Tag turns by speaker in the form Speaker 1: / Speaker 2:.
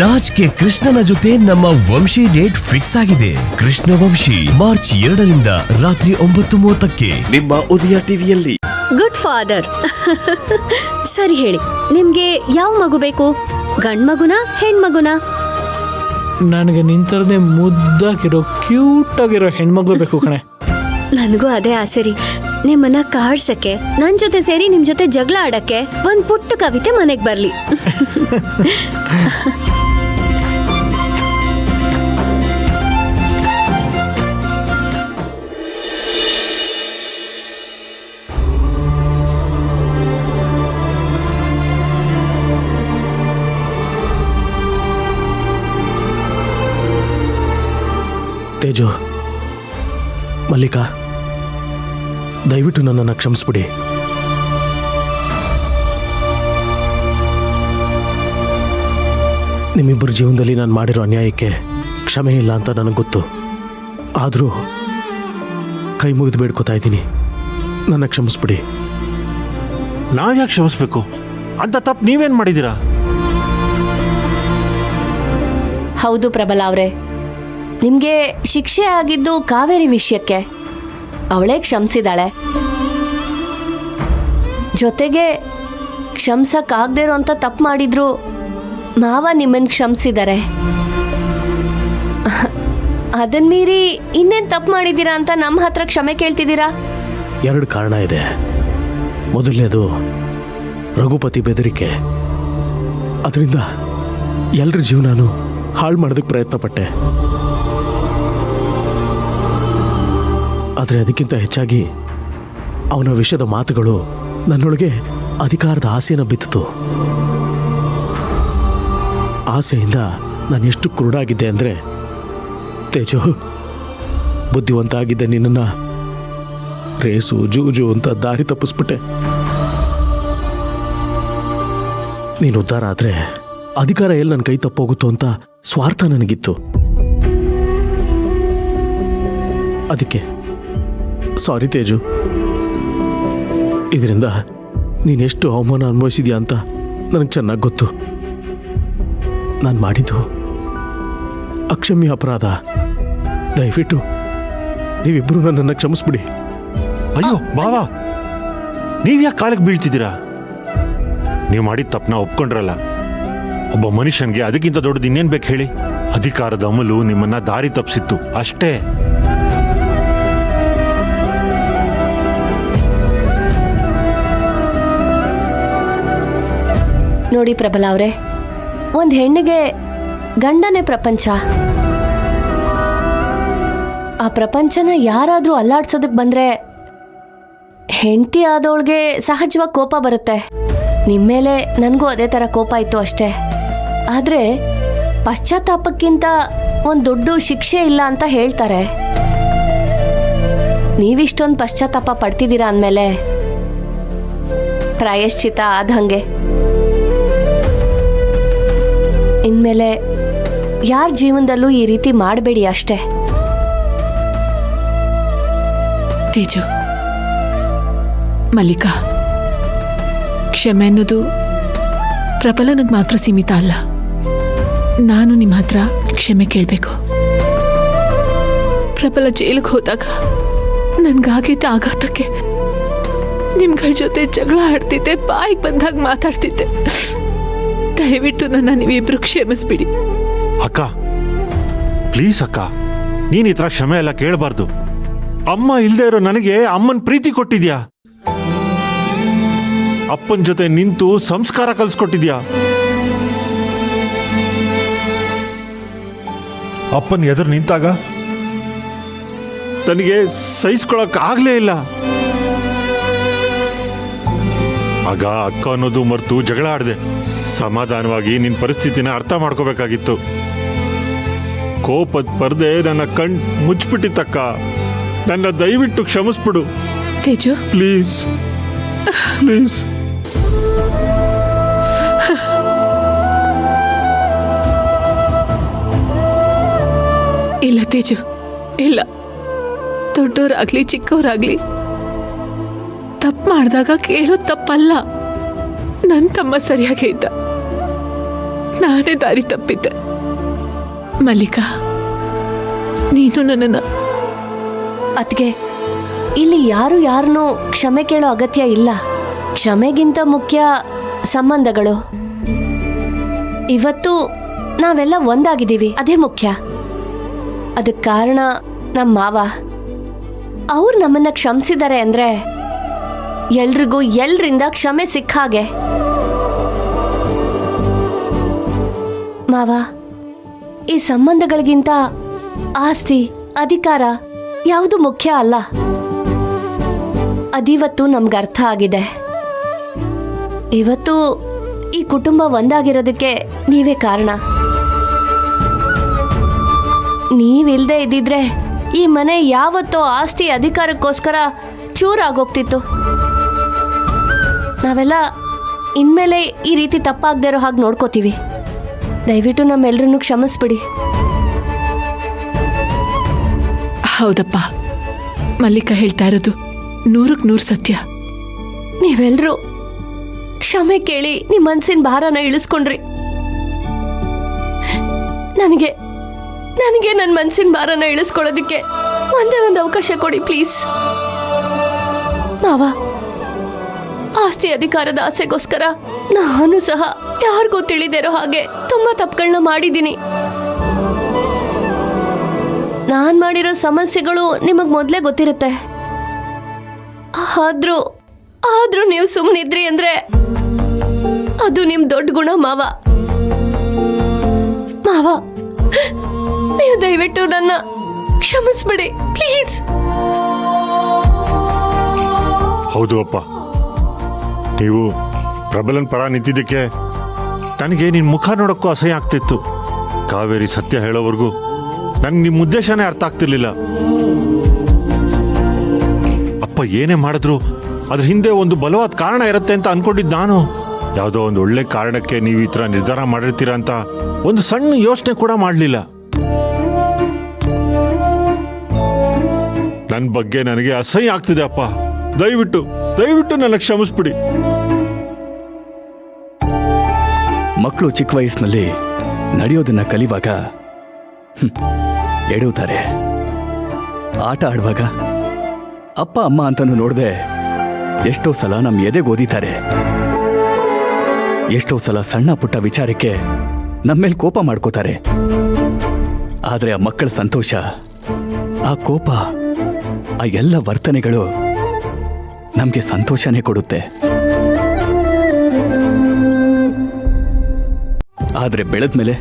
Speaker 1: Raj K ಕೃಷ್ಣನ ಜೊತೆ ನಮ್ಮ ವಂಶಿ ಡೇಟ್ ಫಿಕ್ಸ್ ಆಗಿದೆ. ಕೃಷ್ಣ ವಂಶಿ ಮಾರ್ಚ್ 2ರಿಂದ ರಾತ್ರಿ 9:30ಕ್ಕೆ ನಿಮ್ಮ ಉದಯ ಟಿವಿಯಲ್ಲಿ.
Speaker 2: Good father. ಸರಿ ಹೇಳಿ, ನಿಮ್ಗೆ ಯಾವ ಮಗು ಬೇಕು? ಗಂಡ್ ಮಗುನ ಹೆಣ್ಮಗುನ?
Speaker 3: ನನಗೆ ನಿಂತರದೆ ಮುದ್ದಾಗಿರೋ ಕ್ಯೂಟ್ ಆಗಿರೋ ಹೆಣ್ಮಗು ಬೇಕು ಕಣೆ.
Speaker 2: ನನಗೂ ಅದೇ ಆಸೆ ರೀ. ನಿಮ್ಮನ್ನ ಕಾಡ್ಸಕ್ಕೆ, ನನ್ ಜೊತೆ ಸೇರಿ ನಿಮ್ ಜೊತೆ ಜಗಳ ಆಡಕ್ಕೆ ಒಂದ್ ಪುಟ್ಟ ಕವಿತೆ ಮನೆಗ್ ಬರ್ಲಿ.
Speaker 4: ತೇಜು, ಮಲ್ಲಿಕಾ, ದಯವಿಟ್ಟು ನನ್ನನ್ನು ಕ್ಷಮಿಸ್ಬಿಡಿ. ನಿಮ್ಮಿಬ್ಬರ ಜೀವನದಲ್ಲಿ ನಾನು ಮಾಡಿರೋ ಅನ್ಯಾಯಕ್ಕೆ ಕ್ಷಮೆ ಇಲ್ಲ ಅಂತ ನನಗೆ ಗೊತ್ತು. ಆದರೂ ಕೈ ಮುಗಿದು ಬೇಡ್ಕೋತಾ ಇದ್ದೀನಿ, ನನ್ನ ಕ್ಷಮಿಸ್ಬಿಡಿ.
Speaker 5: ನಾವ್ಯಾಕೆ ಕ್ಷಮಿಸ್ಬೇಕು? ಅಂತ ತಪ್ಪು ನೀವೇನು ಮಾಡಿದ್ದೀರಾ?
Speaker 6: ಹೌದು ಪ್ರಬಲ ಅವರೇ, ನಿಮಗೆ ಶಿಕ್ಷೆ ಆಗಿದ್ದು ಕಾವೇರಿ ವಿಷಯಕ್ಕೆ. ಅವಳೇ ಕ್ಷಮಿಸಿದಾಳೆ. ಜೊತೆಗೆ ಕ್ಷಮಿಸಕ್ಕಾಗದೇ ಇರೋ ಅಂತ ತಪ್ಪು ಮಾಡಿದ್ರು ಮಾವ ನಿಮ್ಮನ್ನು ಕ್ಷಮಿಸಿದ್ದಾರೆ. ಅದನ್ನ ಮೀರಿ ಇನ್ನೇನು ತಪ್ಪು ಮಾಡಿದ್ದೀರಾ ಅಂತ ನಮ್ಮ ಹತ್ರ ಕ್ಷಮೆ ಕೇಳ್ತಿದ್ದೀರಾ?
Speaker 4: 2 ಕಾರಣ ಇದೆ. ಮೊದಲನೇದು ರಘುಪತಿ ಬೆದರಿಕೆ. ಅದರಿಂದ ಎಲ್ಲರ ಜೀವನನೂ ಹಾಳು ಮಾಡೋದಕ್ಕೆ ಪ್ರಯತ್ನ ಪಟ್ಟೆ. ಆದರೆ ಅದಕ್ಕಿಂತ ಹೆಚ್ಚಾಗಿ ಅವನ ವಿಷಯದ ಮಾತುಗಳು ನನ್ನೊಳಗೆ ಅಧಿಕಾರದ ಆಸೆಯನ್ನು ಬಿತ್ತಿತು. ಆಸೆಯಿಂದ ನಾನು ಎಷ್ಟು ಕುರುಡಾಗಿದ್ದೆ ಅಂದರೆ, ತೇಜು, ಬುದ್ಧಿವಂತ ಆಗಿದ್ದೆ ನಿನ್ನನ್ನು ರೇಸು ಜೂಜು ಅಂತ ದಾರಿ ತಪ್ಪಿಸ್ಬಿಟ್ಟೆ. ನೀನು ಉದ್ಧಾರ ಆದರೆ ಅಧಿಕಾರ ಎಲ್ಲಿ ನನ್ನ ಕೈ ತಪ್ಪೋಗುತ್ತೋ ಅಂತ ಸ್ವಾರ್ಥ ನನಗಿತ್ತು. ಅದಕ್ಕೆ ಸಾರಿ ತೇಜು. ಇದರಿಂದ ನೀನೆಷ್ಟು ಅವಮಾನ ಅನುಭವಿಸಿದ್ಯಾ ಅಂತ ನನಗೆ ಚೆನ್ನಾಗಿ ಗೊತ್ತು. ನಾನು ಮಾಡಿದ್ದು ಅಕ್ಷಮ್ಯ ಅಪರಾಧ. ದಯವಿಟ್ಟು ನೀವಿಬ್ಬರು ನನ್ನನ್ನು ಕ್ಷಮಿಸ್ಬಿಡಿ.
Speaker 5: ಅಯ್ಯೋ ಬಾವಾ, ನೀವ್ಯಾಕೆ ಕಾಲಕ್ಕೆ ಬೀಳ್ತಿದ್ದೀರಾ? ನೀವು ಮಾಡಿದ ತಪ್ಪನ್ನ ಒಪ್ಕೊಂಡ್ರಲ್ಲ. ಒಬ್ಬ ಮನುಷ್ಯನ್ಗೆ ಅದಕ್ಕಿಂತ ದೊಡ್ಡದು ಇನ್ನೇನು ಬೇಕು ಹೇಳಿ? ಅಧಿಕಾರದ ಅಮಲು ನಿಮ್ಮನ್ನ ದಾರಿ ತಪ್ಪಿಸಿತ್ತು ಅಷ್ಟೇ.
Speaker 6: ನೋಡಿ ಪ್ರಬಲ ಅವರೇ, ಒಂದು ಹೆಣ್ಣಿಗೆ ಗಂಡನೇ ಪ್ರಪಂಚ. ಆ ಪ್ರಪಂಚನ ಯಾರಾದರೂ ಅಲ್ಲಾಡ್ಸೋದಕ್ಕೆ ಬಂದರೆ ಹೆಂಡತಿ ಆದವಳಿಗೆ ಸಹಜವಾಗಿ ಕೋಪ ಬರುತ್ತೆ. ನಿಮ್ಮ ಮೇಲೆ ನನಗೂ ಅದೇ ಥರ ಕೋಪ ಇತ್ತು ಅಷ್ಟೇ. ಆದರೆ ಪಶ್ಚಾತ್ತಾಪಕ್ಕಿಂತ ಒಂದು ದೊಡ್ಡ ಶಿಕ್ಷೆ ಇಲ್ಲ ಅಂತ ಹೇಳ್ತಾರೆ. ನೀವಿಷ್ಟೊಂದು ಪಶ್ಚಾತ್ತಾಪ ಪಡ್ತಿದ್ದೀರಾ ಅಂದಮೇಲೆ ಪ್ರಾಯಶ್ಚಿತ ಆದಂಗೆ. ಇನ್ಮೇಲೆ ಯಾರ ಜೀವನದಲ್ಲೂ ಈ ರೀತಿ ಮಾಡಬೇಡಿ ಅಷ್ಟೇ.
Speaker 7: ತೇಜು, ಮಲ್ಲಿಕಾ, ಕ್ಷಮೆ ಅನ್ನೋದು ಪ್ರಬಲನಿಗೆ ಮಾತ್ರ ಸೀಮಿತ ಅಲ್ಲ. ನಾನು ನಿಮ್ಮ ಹತ್ರ ಕ್ಷಮೆ ಕೇಳಬೇಕು. ಪ್ರಬಲ ಜೈಲಿಗೆ ಹೋದಾಗ ನನ್ಗಾಗಿದ್ದ ಆಘಾತಕ್ಕೆ ನಿಮ್ಗಳ ಜೊತೆ ಜಗಳ ಆಡ್ತಿದ್ದೆ, ಬಾಯಿಗೆ ಬಂದಾಗ ಮಾತಾಡ್ತಿದ್ದೆ. ದಯವಿಟ್ಟು ನನ್ನ ನೀವಿಬ್ರು ಕ್ಷಮಿಸ್ಬಿಡಿ.
Speaker 5: ಅಕ್ಕ, ಪ್ಲೀಸ್ ಅಕ್ಕ, ನೀನ್ ಈ ತರ ಕ್ಷಮೆ ಎಲ್ಲ ಕೇಳಬಾರ್ದು. ಅಮ್ಮ ಇಲ್ದೇ ಇರೋ ನನಗೆ ಅಮ್ಮನ್ ಪ್ರೀತಿ ಕೊಟ್ಟಿದ್ಯಾ, ಅಪ್ಪನ ಜೊತೆ ನಿಂತು ಸಂಸ್ಕಾರ ಕಲಿಸ್ಕೊಟ್ಟಿದ್ಯಾ. ಅಪ್ಪನ ಎದುರು ನಿಂತಾಗ ನನಗೆ ಸಹಿಸ್ಕೊಳಕ್ ಆಗ್ಲೇ ಇಲ್ಲ. ಆಗ ಅಕ್ಕ ಅನ್ನೋದು ಮರೆತು ಜಗಳ ಆಡ್ದೆ. ಸಮಾಧಾನವಾಗಿ ನಿನ್ ಪರಿಸ್ಥಿತಿನ ಅರ್ಥ ಮಾಡ್ಕೋಬೇಕಾಗಿತ್ತು. ಕೋಪದ ಪರ್ದೆ ನನ್ನ ಕಣ್ ಮುಚ್ಚಿಬಿಟ್ಟಿತ್ತಕ್ಕ. ನನ್ನ ದಯವಿಟ್ಟು ಕ್ಷಮಿಸ್ಬಿಡು
Speaker 7: ತೇಜು,
Speaker 5: ಪ್ಲೀಸ್ ಪ್ಲೀಸ್.
Speaker 7: ಇಲ್ಲ ತೇಜು, ಇಲ್ಲ. ದೊಡ್ಡವರಾಗ್ಲಿ ಚಿಕ್ಕವರಾಗ್ಲಿ ತಪ್ಪು ಮಾಡಿದಾಗ ಕೇಳೋದು ತಪ್ಪಲ್ಲ. ನನ್ನ ತಮ್ಮ ಸರಿಯಾಗೇ ಇದ್ದ. ನಾನೇ ದಾರಿ ತಪ್ಪಿದ್ದೆ. ಮಲ್ಲಿಕಾ, ನೀನು ನನ್ನನ್ನು
Speaker 6: ಅದ್ಗೆ ಇಲ್ಲಿ ಯಾರು ಯಾರನ್ನೂ ಕ್ಷಮೆ ಕೇಳೋ ಅಗತ್ಯ ಇಲ್ಲ. ಕ್ಷಮೆಗಿಂತ ಮುಖ್ಯ ಸಂಬಂಧಗಳು. ಇವತ್ತು ನಾವೆಲ್ಲ ಒಂದಾಗಿದ್ದೀವಿ, ಅದೇ ಮುಖ್ಯ. ಅದಕ್ಕೆ ಕಾರಣ ನಮ್ಮ ಮಾವ. ಅವ್ರು ನಮ್ಮನ್ನ ಕ್ಷಮಿಸಿದ್ದಾರೆ ಅಂದ್ರೆ ಎಲ್ರಿಗೂ ಎಲ್ರಿಂದ ಕ್ಷಮೆ ಸಿಕ್ಕ ಹಾಗೆ. ಮಾವ, ಈ ಸಂಬಂಧಗಳಿಗಿಂತ ಆಸ್ತಿ, ಅಧಿಕಾರ ಯಾವುದು ಮುಖ್ಯ ಅಲ್ಲ. ಅದಿವತ್ತು ನಮ್ಗೆ ಅರ್ಥ ಆಗಿದೆ. ಇವತ್ತು ಈ ಕುಟುಂಬ ಒಂದಾಗಿರೋದಕ್ಕೆ ನೀವೇ ಕಾರಣ. ನೀವಿಲ್ದೇ ಇದ್ದಿದ್ರೆ ಈ ಮನೆ ಯಾವತ್ತೋ ಆಸ್ತಿ ಅಧಿಕಾರಕ್ಕೋಸ್ಕರ ಚೂರಾಗೋಗ್ತಿತ್ತು. ನಾವೆಲ್ಲ ಇನ್ಮೇಲೆ ಈ ರೀತಿ ತಪ್ಪಾಗದೇ ಇರೋ ಹಾಗೆ ನೋಡ್ಕೋತೀವಿ. ದಯವಿಟ್ಟು ನಮ್ಮೆಲ್ಲರನ್ನು ಕ್ಷಮಿಸ್ಬಿಡಿ.
Speaker 7: ಹೌದಪ್ಪ, ಮಲ್ಲಿಕಾ ಹೇಳ್ತಾ ಇರೋದು 100% ಸತ್ಯ.
Speaker 6: ನೀವೆಲ್ಲರೂ ಕ್ಷಮೆ ಕೇಳಿ ನಿಮ್ಮ ಮನಸ್ಸಿನ ಭಾರನ ಇಳಿಸ್ಕೊಂಡ್ರಿ. ನನಗೆ ನನ್ನ ಮನಸ್ಸಿನ ಭಾರನ ಇಳಿಸ್ಕೊಳ್ಳೋದಕ್ಕೆ ಒಂದೇ ಒಂದು ಅವಕಾಶ ಕೊಡಿ ಪ್ಲೀಸ್. ಮಾವ, ಆಸ್ತಿ ಅಧಿಕಾರದ ಆಸೆಗೋಸ್ಕರ ನಾನು ಸಹ ಯಾರಿಗೂ ತಿಳಿದಿರೋ ಹಾಗೆ ತುಂಬಾ ತಪ್ಪುಗಳನ್ನ ಮಾಡಿದ್ದೀನಿ. ನಾನ್ ಮಾಡಿರೋ ಸಮಸ್ಯೆಗಳು ನಿಮಗ್ ಮೊದಲೇ ಗೊತ್ತಿರುತ್ತೆ. ಆದ್ರೂ ನೀವು ಸುಮ್ಮನಿದ್ರಿ ಅಂದ್ರೆ ಅದು ನಿಮ್ ದೊಡ್ಡ ಗುಣ ಮಾವ. ನೀವು ದಯವಿಟ್ಟು ನನ್ನ ಕ್ಷಮಿಸ್ಬಿಡಿ ಪ್ಲೀಸ್.
Speaker 5: ಹೌದು ಅಪ್ಪ, ನೀವು ಪ್ರಬಲನ್ ಪರ ನಿಂತಿದ್ದಕ್ಕೆ ನನಗೆ ನಿನ್ನ ಮುಖ ನೋಡೋಕ್ಕೂ ಅಸಹ್ಯ ಆಗ್ತಿತ್ತು. ಕಾವೇರಿ ಸತ್ಯ ಹೇಳೋವರೆಗೂ ನನಗೆ ನಿಮ್ಮ ಉದ್ದೇಶನೇ ಅರ್ಥ ಆಗ್ತಿರ್ಲಿಲ್ಲ. ಅಪ್ಪ ಏನೇ ಮಾಡಿದ್ರು ಅದ್ರ ಹಿಂದೆ ಒಂದು ಬಲವಾದ ಕಾರಣ ಇರುತ್ತೆ ಅಂತ ಅನ್ಕೊಂಡಿದ್ದು ನಾನು. ಯಾವುದೋ ಒಂದು ಒಳ್ಳೆ ಕಾರಣಕ್ಕೆ ನೀವು ಈ ಥರ ನಿರ್ಧಾರ ಮಾಡಿರ್ತೀರ ಅಂತ ಒಂದು ಸಣ್ಣ ಯೋಚನೆ ಕೂಡ ಮಾಡಲಿಲ್ಲ. ನನ್ನ ಬಗ್ಗೆ ನನಗೆ ಅಸಹ್ಯ ಆಗ್ತಿದೆ ಅಪ್ಪ. ದಯವಿಟ್ಟು ನನ್ನ ಕ್ಷಮಿಸ್ಬಿಡಿ.
Speaker 8: ಮಕ್ಕಳು ಚಿಕ್ಕ ವಯಸ್ಸಿನಲ್ಲಿ ನಡೆಯೋದನ್ನ ಕಲಿವಾಗ ಎಡುತ್ತಾರೆ. ಆಟ ಆಡುವಾಗ ಅಪ್ಪ ಅಮ್ಮ ಅಂತನೂ ನೋಡದೆ ಎಷ್ಟೋ ಸಲ ನಮ್ಮ ಎದೆಗೆ ಓದಿತಾರೆ. ಎಷ್ಟೋ ಸಲ ಸಣ್ಣ ಪುಟ್ಟ ವಿಚಾರಕ್ಕೆ ನಮ್ಮೇಲೆ ಕೋಪ ಮಾಡ್ಕೋತಾರೆ. ಆದರೆ ಆ ಮಕ್ಕಳ ಸಂತೋಷ, ಆ ಕೋಪ, ಆ ಎಲ್ಲ ವರ್ತನೆಗಳು ನಮಗೆ ಸಂತೋಷನೇ ಕೊಡುತ್ತೆ. ಆದರೆ ಬೆಳೆದ್ಮೇಲೆ